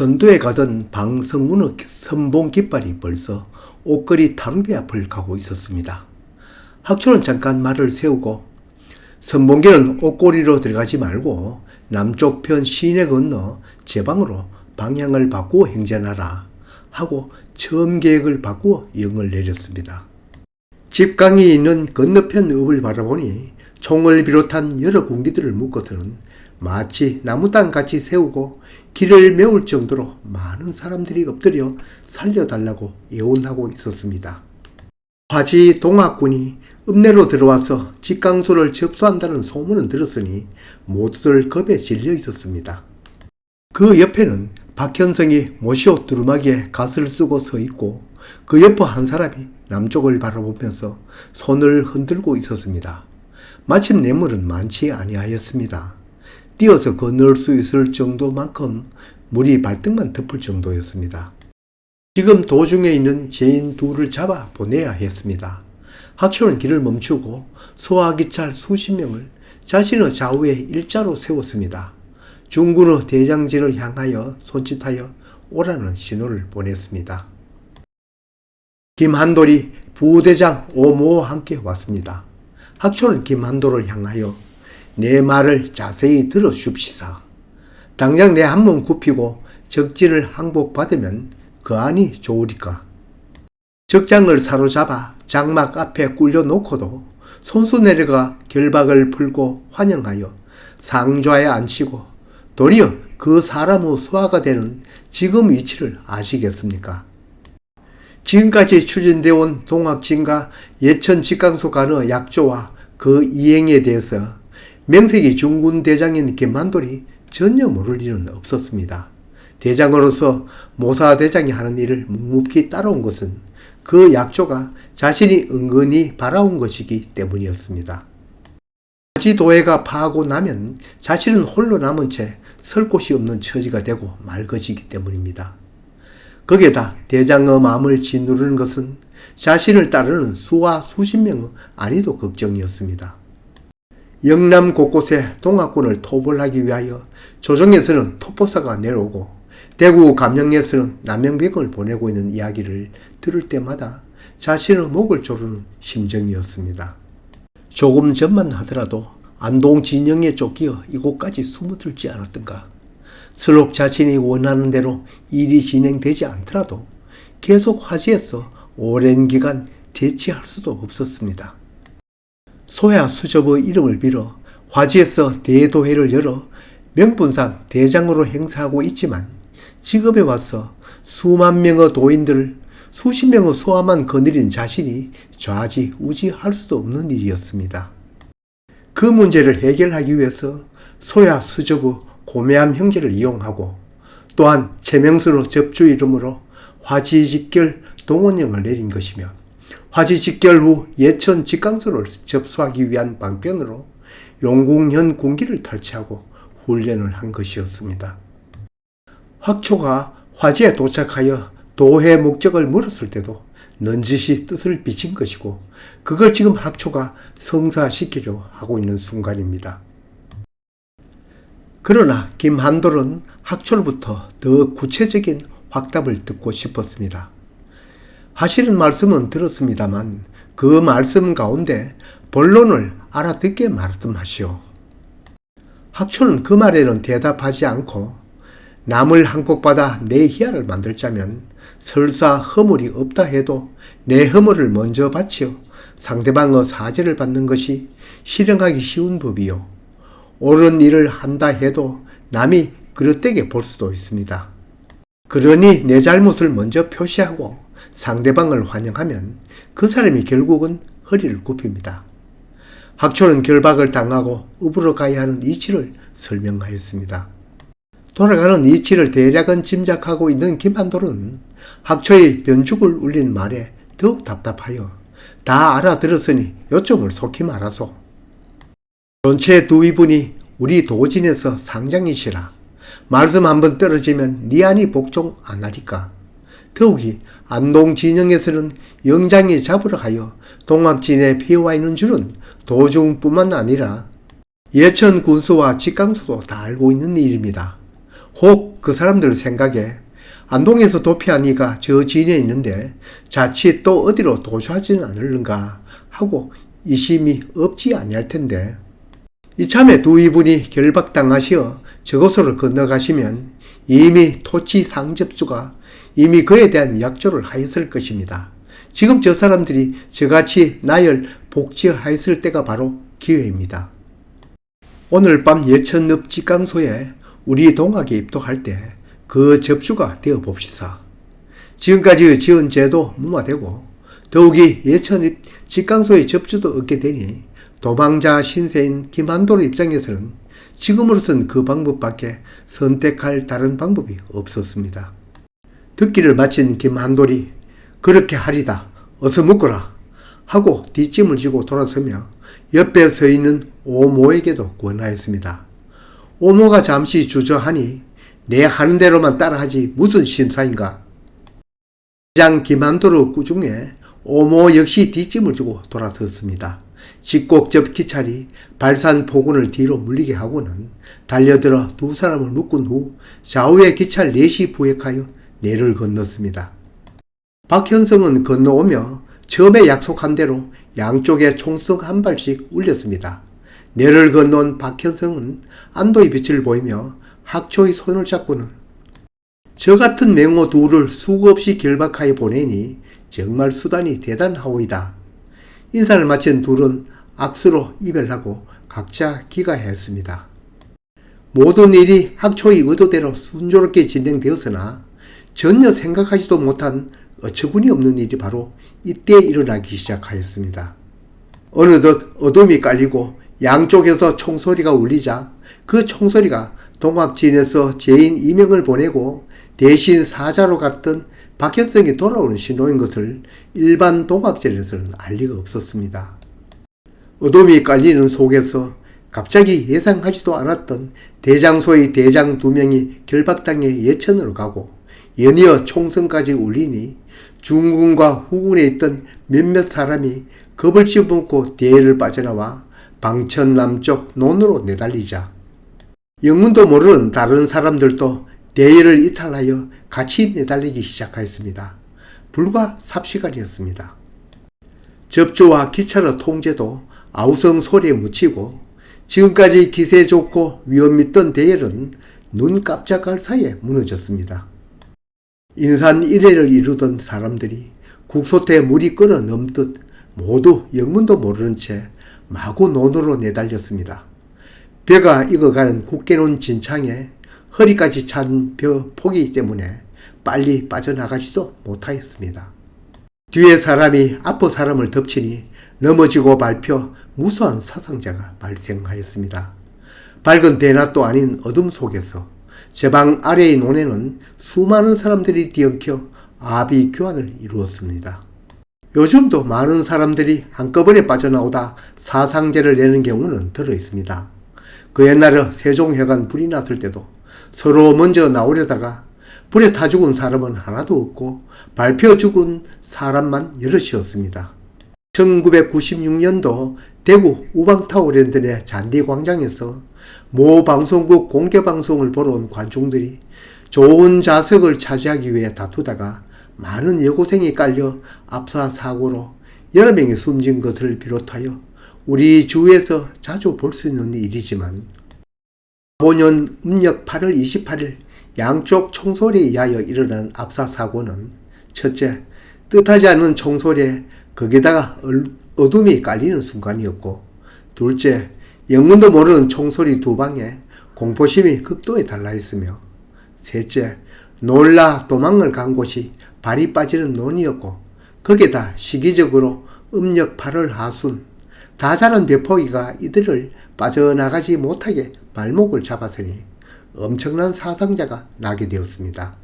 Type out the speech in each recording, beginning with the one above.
선두에 가던 방성문의 선봉 깃발이 벌써 옷걸이 타루비 앞을 가고 있었습니다. 학초는 잠깐 말을 세우고 선봉길은 옷걸이로 들어가지 말고 남쪽 편 시내 건너 제 방으로 방향을 바꾸어 행전하라 하고 처음 계획을 바꾸어 영을 내렸습니다. 집강이 있는 건너편 읍을 바라보니 총을 비롯한 여러 군기들을 묶어서는 마치 나무땅같이 세우고 길을 메울 정도로 많은 사람들이 엎드려 살려달라고 예언하고 있었습니다. 화지 동학군이 읍내로 들어와서 직강소를 접수한다는 소문은 들었으니 모두들 겁에 질려 있었습니다. 그 옆에는 박현성이 모시옷 두루마기에 갓을 쓰고 서 있고 그 옆에 한 사람이 남쪽을 바라보면서 손을 흔들고 있었습니다. 마침 냇물은 많지 아니하였습니다. 뛰어서 건널 수 있을 정도만큼 물이 발등만 덮을 정도였습니다. 지금 도중에 있는 죄인 둘을 잡아 보내야 했습니다. 학초는 길을 멈추고 소화기찰 수십 명을 자신의 좌우에 일자로 세웠습니다. 중군의 대장진을 향하여 손짓하여 오라는 신호를 보냈습니다. 김한돌이 부대장 오모와 함께 왔습니다. 학초는 김한돌을 향하여 내 말을 자세히 들어줍시사. 당장 내 한 몸 굽히고 적진을 항복받으면 그 안이 좋으리까. 적장을 사로잡아 장막 앞에 꿀려놓고도 손수 내려가 결박을 풀고 환영하여 상좌에 앉히고 도리어 그 사람의 수하가 되는 지금 위치를 아시겠습니까? 지금까지 추진되어 온 동학진과 예천 직강소 간의 약조와 그 이행에 대해서 명색이 중군 대장인 김한돌이 전혀 모를 일은 없었습니다. 대장으로서 모사대장이 하는 일을 묵묵히 따라온 것은 그 약조가 자신이 은근히 바라온 것이기 때문이었습니다. 지도회가 파하고 나면 자신은 홀로 남은 채 설 곳이 없는 처지가 되고 말 것이기 때문입니다. 거기에다 대장의 마음을 짓누르는 것은 자신을 따르는 수와 수십 명의 안위도 걱정이었습니다. 영남 곳곳에 동학군을 토벌하기 위하여 조정에서는 토포사가 내려오고 대구 감영에서는 남영백을 보내고 있는 이야기를 들을 때마다 자신의 목을 조르는 심정이었습니다. 조금 전만 하더라도 안동 진영에 쫓겨 이곳까지 숨어들지 않았던가. 설록 자신이 원하는 대로 일이 진행되지 않더라도 계속 화지에서 오랜 기간 대치할 수도 없었습니다. 소야 수접의 이름을 빌어 화지에서 대도회를 열어 명분상 대장으로 행사하고 있지만 직업에 와서 수만 명의 도인들을 수십 명의 소아만 거느린 자신이 좌지우지할 수도 없는 일이었습니다. 그 문제를 해결하기 위해서 소야 수접의 고매함 형제를 이용하고 또한 최명순의 접주 이름으로 화지직결 동원령을 내린 것이며 화지직결 후 예천 직강소를 접수하기 위한 방편으로 용궁현 군기를 탈취하고 훈련을 한 것이었습니다. 학초가 화지에 도착하여 도회 목적을 물었을 때도 넌지시 뜻을 비친 것이고 그걸 지금 학초가 성사시키려 하고 있는 순간입니다. 그러나 김한돌은 학초로부터 더 구체적인 확답을 듣고 싶었습니다. 하시는 말씀은 들었습니다만 그 말씀 가운데 본론을 알아듣게 말씀하시오. 학초는 그 말에는 대답하지 않고 남을 항복받아 내 희야를 만들자면 설사 허물이 없다 해도 내 허물을 먼저 바치어 상대방의 사죄를 받는 것이 실행하기 쉬운 법이요. 옳은 일을 한다 해도 남이 그릇되게 볼 수도 있습니다. 그러니 내 잘못을 먼저 표시하고 상대방을 환영하면 그 사람이 결국은 허리를 굽힙니다. 학초는 결박을 당하고 읍으로 가야 하는 이치를 설명하였습니다. 돌아가는 이치를 대략은 짐작하고 있는 김한돌은 학초의 변죽을 울린 말에 더욱 답답하여 다 알아들었으니 요점을 속히 말하소. 전체 두 이분이 우리 도진에서 상장이시라. 말씀 한번 떨어지면 네 안이 복종 안 하리까. 더욱이 안동 진영에서는 영장이 잡으러 가여 동학진에 피해와 있는 줄은 도중뿐만 아니라 예천 군수와 직강수도 다 알고 있는 일입니다. 혹 그 사람들 생각에 안동에서 도피한 이가 저 진에 있는데 자칫 또 어디로 도주하지는 않을는가 하고 이심이 없지 아니할 텐데, 이참에 두 이분이 결박당하시어 저곳으로 건너가시면 이미 토지 상접주가 이미 그에 대한 약조를 하였을 것입니다. 지금 저 사람들이 저같이 나열 복지하였을 때가 바로 기회입니다. 오늘 밤 예천읍 직강소에 우리 동학에 입독할 때 그 접수가 되어 봅시다. 지금까지 지은 죄도 무마되고 더욱이 예천읍 직강소의 접수도 얻게 되니 도망자 신세인 김한도로 입장에서는 지금으로선 그 방법밖에 선택할 다른 방법이 없었습니다. 듣기를 마친 김한돌이 그렇게 하리다, 어서 묵거라 하고 뒷짐을 지고 돌아서며 옆에 서 있는 오모에게도 권하였습니다. 오모가 잠시 주저하니 내 하는 대로만 따라하지 무슨 심사인가. 대장 김한도로 꾸중에 오모 역시 뒷짐을 지고 돌아섰습니다. 직곡접 기찰이 발산 포군을 뒤로 물리게 하고는 달려들어 두 사람을 묶은 후 좌우의 기찰 넷이 부획하여 내를 건넜습니다. 박현성은 건너오며 처음에 약속한 대로 양쪽에 총성 한 발씩 울렸습니다. 내를 건넌 박현성은 안도의 빛을 보이며 학초의 손을 잡고는 저 같은 맹호 둘을 수없이 결박하여 보내니 정말 수단이 대단하오이다. 인사를 마친 둘은 악수로 이별하고 각자 귀가했습니다. 모든 일이 학초의 의도대로 순조롭게 진행되었으나 전혀 생각하지도 못한 어처구니 없는 일이 바로 이때 일어나기 시작하였습니다. 어느덧 어둠이 깔리고 양쪽에서 총소리가 울리자 그 총소리가 동학진에서 죄인 이명을 보내고 대신 사자로 갔던 박현성이 돌아오는 신호인 것을 일반 동학진에서는 알 리가 없었습니다. 어둠이 깔리는 속에서 갑자기 예상하지도 않았던 대장소의 대장 2명이 결박당해 예천으로 가고 연이어 총성까지 울리니 중군과 후군에 있던 몇몇 사람이 겁을 집어먹고 대해를 빠져나와 방천 남쪽 논으로 내달리자 영문도 모르는 다른 사람들도 대의를 이탈하여 같이 내달리기 시작하였습니다. 불과 삽시간이었습니다. 접조와 기차의 통제도 아우성 소리에 묻히고 지금까지 기세 좋고 위험 있던 대열은 눈 깜짝할 사이에 무너졌습니다. 인산 일회를 이루던 사람들이 국소태에 물이 끓어 넘듯 모두 영문도 모르는 채 마구 논으로 내달렸습니다. 벼가 익어가는 굳게놓은 진창에 허리까지 찬 벼 포기 때문에 빨리 빠져나가지도 못하였습니다. 뒤에 사람이 앞의 사람을 덮치니 넘어지고 밟혀 무수한 사상자가 발생하였습니다. 밝은 대낮도 아닌 어둠 속에서 제방 아래의 논에는 수많은 사람들이 뒤엉켜 아비 교환을 이루었습니다. 요즘도 많은 사람들이 한꺼번에 빠져나오다 사상제를 내는 경우는 들어 있습니다. 그 옛날에 세종회관 불이 났을 때도 서로 먼저 나오려다가 불에 타 죽은 사람은 하나도 없고 밟혀 죽은 사람만 여럿이었습니다. 1996년도 대구 우방타워랜드 내 잔디광장에서 모 방송국 공개방송을 보러 온 관중들이 좋은 좌석을 차지하기 위해 다투다가 많은 여고생이 깔려 압사 사고로 여러 명이 숨진 것을 비롯하여 우리 주위에서 자주 볼 수 있는 일이지만 5년 음력 8월 28일 양쪽 총소리에 의하여 일어난 압사 사고는 첫째, 뜻하지 않은 총소리에 거기다가 어둠이 깔리는 순간이었고, 둘째, 영문도 모르는 총소리 두 방에 공포심이 극도에 달하였으며, 셋째, 놀라 도망을 간 곳이 발이 빠지는 논이었고, 거기에다 시기적으로 음력 8월 하순 다 자란 벼포기가 이들을 빠져나가지 못하게 발목을 잡았으니 엄청난 사상자가 나게 되었습니다.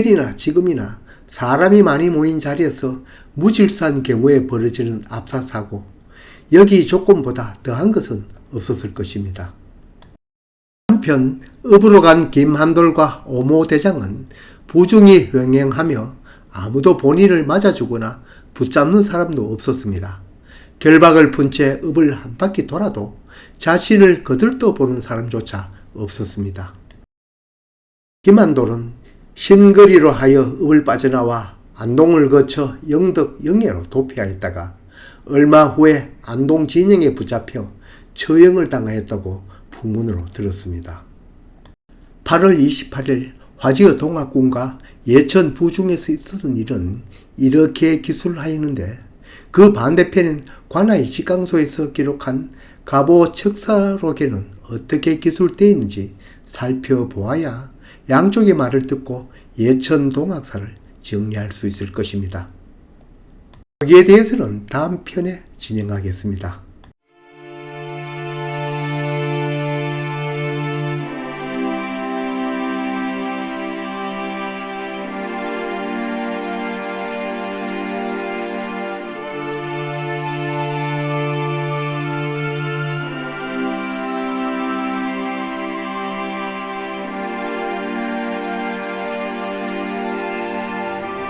이나 지금이나 사람이 많이 모인 자리에서 무질서한 경우에 벌어지는 압사사고, 여기 조건보다 더한 것은 없었을 것입니다. 한편 읍으로 간 김한돌과 오모 대장은 부중이 흥행하며 아무도 본인을 맞아주거나 붙잡는 사람도 없었습니다. 결박을 푼 채 읍을 한 바퀴 돌아도 자신을 거들떠 보는 사람조차 없었습니다. 김한돌은 신거리로 하여 읍을 빠져나와 안동을 거쳐 영덕 영해로 도피하였다가 얼마 후에 안동 진영에 붙잡혀 처형을 당하였다고 풍문으로 들었습니다. 8월 28일 화지어 동학군과 예천 부중에서 있었던 일은 이렇게 기술하였는데 그 반대편인 관아의 직강소에서 기록한 가보 척사록에는 어떻게 기술되어 있는지 살펴보아야 양쪽의 말을 듣고 예천 동학사를 정리할 수 있을 것입니다. 여기에 대해서는 다음 편에 진행하겠습니다.